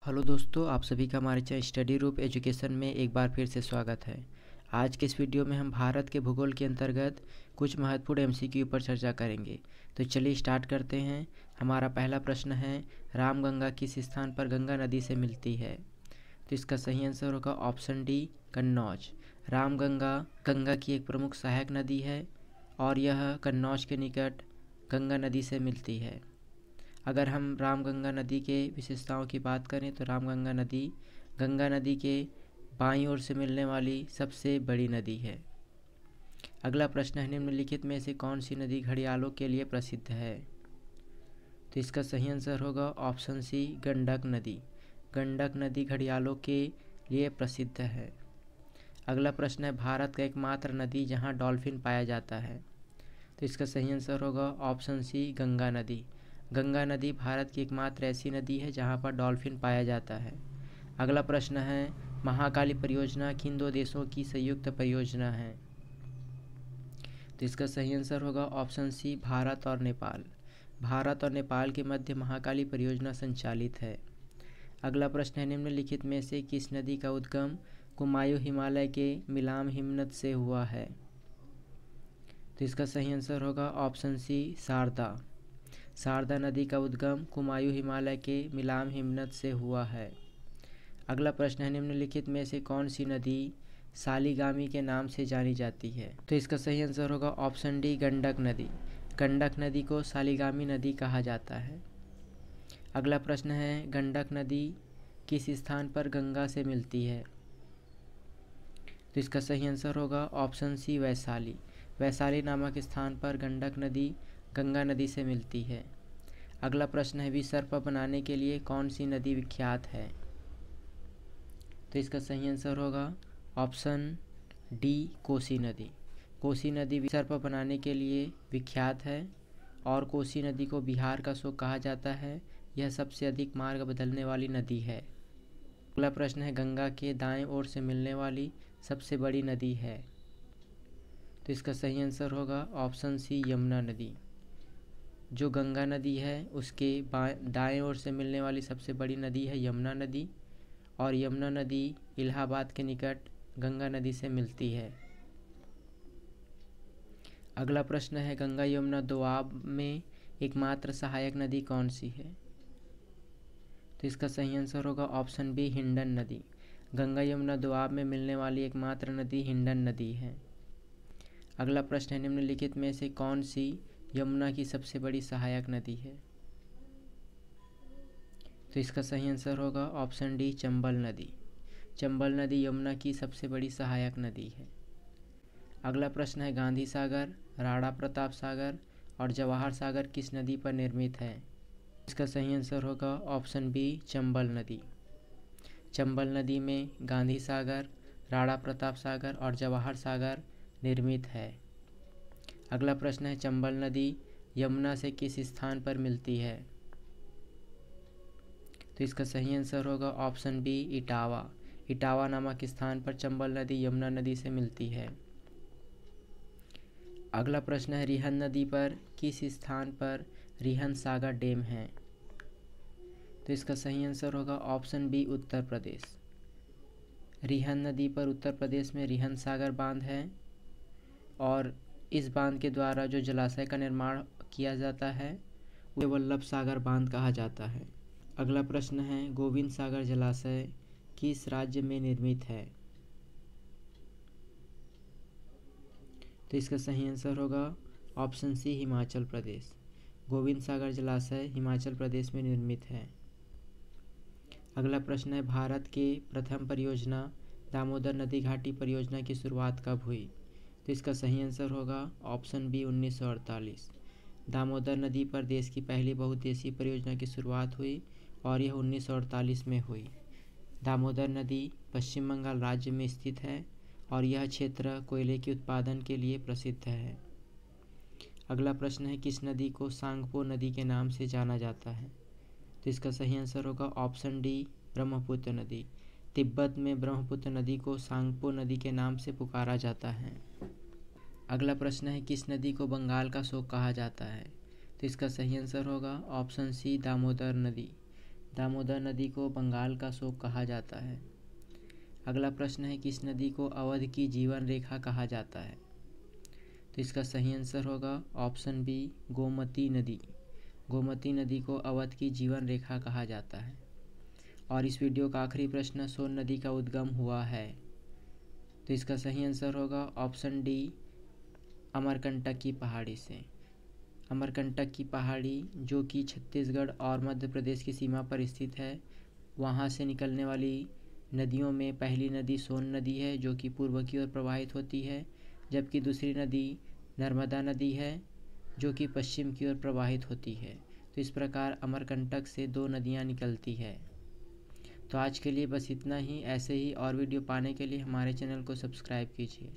Hello दोस्तों, आप सभी का हमारे चैनल स्टडी रूप एजुकेशन में एक बार फिर से स्वागत है। आज के इस वीडियो में हम भारत के भूगोल के अंतर्गत कुछ महत्वपूर्ण एमसीक्यू पर चर्चा करेंगे। तो चलिए स्टार्ट करते हैं। हमारा पहला प्रश्न है, रामगंगा किस स्थान पर गंगा नदी से मिलती है? तो इसका सही आंसर होगा ऑप्शन डी, कन्नौज। रामगंगा गंगा की एक प्रमुख सहायक नदी है और यह कन्नौज के निकट गंगा नदी से मिलती है। अगर हम रामगंगा नदी के विशेषताओं की बात करें तो रामगंगा नदी गंगा नदी के बाईं ओर से मिलने वाली सबसे बड़ी नदी है। अगला प्रश्न है, निम्नलिखित में से कौन सी नदी घड़ियालों के लिए प्रसिद्ध है? तो इसका सही आंसर होगा ऑप्शन सी, गंडक नदी। गंडक नदी घड़ियालों के लिए प्रसिद्ध है। अगला प्रश्न है, भारत का एकमात्र नदी जहां डॉल्फिन पाया जाता है? तो इसका सही आंसर होगा ऑप्शन सी, गंगा नदी। गंगा नदी भारत की एकमात्र ऐसी नदी है जहां पर डॉल्फिन पाया जाता है। अगला प्रश्न है, महाकाली परियोजना किन दो देशों की संयुक्त परियोजना है? तो इसका सही आंसर होगा ऑप्शन सी, भारत और नेपाल। भारत और नेपाल के मध्य महाकाली परियोजना संचालित है। अगला प्रश्न है, निम्नलिखित में से किस नदी का उद्गम कुमायूं हिमालय के मिलाम हिमनद से हुआ है? तो इसका सही आंसर होगा ऑप्शन सी, शारदा। शारदा नदी का उद्गम कुमायूं हिमालय के मिलाम हिमनद से हुआ है। अगला प्रश्न है, निम्नलिखित में से कौन सी नदी सालीगामी के नाम से जानी जाती है? तो इसका सही आंसर होगा ऑप्शन डी, गंडक नदी। गंडक नदी को सालीगामी नदी कहा जाता है। अगला प्रश्न है, गंडक नदी किस स्थान पर गंगा से मिलती है? तो इसका सही आंसर होगा ऑप्शन सी, वैशाली। वैशाली नामक स्थान पर गंडक नदी गंगा नदी से मिलती है। अगला प्रश्न है, विसर्प बनाने के लिए कौन सी नदी विख्यात है? तो इसका सही आंसर होगा ऑप्शन डी, कोसी नदी। कोसी नदी विसर्प बनाने के लिए विख्यात है और कोसी नदी को बिहार का शोक कहा जाता है। यह सबसे अधिक मार्ग बदलने वाली नदी है। अगला प्रश्न है, गंगा के दाएं ओर से मिलने वाली सबसे बड़ी नदी है? तो इसका सही आंसर होगा ऑप्शन सी, यमुना नदी। जो गंगा नदी है उसके दाएं ओर से मिलने वाली सबसे बड़ी नदी है यमुना नदी और यमुना नदी इलाहाबाद के निकट गंगा नदी से मिलती है। अगला प्रश्न है, गंगा यमुना दोआब में एकमात्र सहायक नदी कौन सी है? तो इसका सही आंसर होगा ऑप्शन बी, हिंडन नदी। गंगा यमुना दोआब में मिलने वाली एकमात्र नदी हिंडन नदी है। अगला प्रश्न है, निम्नलिखित में से कौन सी यमुना की सबसे बड़ी सहायक नदी है? तो इसका सही आंसर होगा ऑप्शन डी, चंबल नदी। चंबल नदी यमुना की सबसे बड़ी सहायक नदी है। अगला प्रश्न है, गांधी सागर, राणा प्रताप सागर और जवाहर सागर किस नदी पर निर्मित है? इसका सही आंसर होगा ऑप्शन बी, चंबल नदी। चंबल नदी में गांधी सागर, राणा प्रताप सागर और जवाहर सागर निर्मित है। अगला प्रश्न है, चंबल नदी यमुना से किस स्थान पर मिलती है? तो इसका सही आंसर होगा ऑप्शन बी, इटावा। इटावा नामक स्थान पर चंबल नदी यमुना नदी से मिलती है। अगला प्रश्न है, रिहंद नदी पर किस स्थान पर रिहंद सागर डैम है? तो इसका सही आंसर होगा ऑप्शन बी, उत्तर प्रदेश। रिहंद नदी पर उत्तर प्रदेश में रिहंद सागर बांध है और इस बांध के द्वारा जो जलाशय का निर्माण किया जाता है उसे वल्लभ सागर बांध कहा जाता है। अगला प्रश्न है, गोविंद सागर जलाशय किस राज्य में निर्मित है? तो इसका सही आंसर होगा ऑप्शन सी, हिमाचल प्रदेश। गोविंद सागर जलाशय हिमाचल प्रदेश में निर्मित है। अगला प्रश्न है, भारत के प्रथम परियोजना दामोदर नदी घाटी परियोजना की शुरुआत कब हुई? तो इसका सही आंसर होगा ऑप्शन बी, 1948। दामोदर नदी पर देश की पहली बहुउद्देशीय परियोजना की शुरुआत हुई और यह 1948 में हुई। दामोदर नदी पश्चिम बंगाल राज्य में स्थित है और यह क्षेत्र कोयले के उत्पादन के लिए प्रसिद्ध है। अगला प्रश्न है, किस नदी को सांगपो नदी के नाम से जाना जाता है? तो इसका सही आंसर होगा ऑप्शन डी, ब्रह्मपुत्र नदी। तिब्बत में ब्रह्मपुत्र नदी को सांगपो नदी के नाम से पुकारा जाता है। अगला प्रश्न है, किस नदी को बंगाल का शोक कहा जाता है? तो इसका सही आंसर होगा ऑप्शन सी, दामोदर नदी। दामोदर नदी को बंगाल का शोक कहा जाता है। अगला प्रश्न है, किस नदी को अवध की जीवन रेखा कहा जाता है? तो इसका सही आंसर होगा ऑप्शन बी, गोमती नदी। गोमती नदी को अवध की जीवन रेखा कहा जाता है। और इस वीडियो का आखिरी प्रश्न, सोन नदी का उद्गम हुआ है? तो इसका सही आंसर होगा ऑप्शन डी, अमरकंटक की पहाड़ी से। अमरकंटक की पहाड़ी जो कि छत्तीसगढ़ और मध्य प्रदेश की सीमा पर स्थित है, वहाँ से निकलने वाली नदियों में पहली नदी सोन नदी है जो कि पूर्व की ओर प्रवाहित होती है, जबकि दूसरी नदी नर्मदा नदी है जो कि पश्चिम की ओर प्रवाहित होती है। तो इस प्रकार अमरकंटक से 2 नदियाँ निकलती है। तो आज के लिए बस इतना ही। ऐसे ही और वीडियो पाने के लिए हमारे चैनल को सब्सक्राइब कीजिए।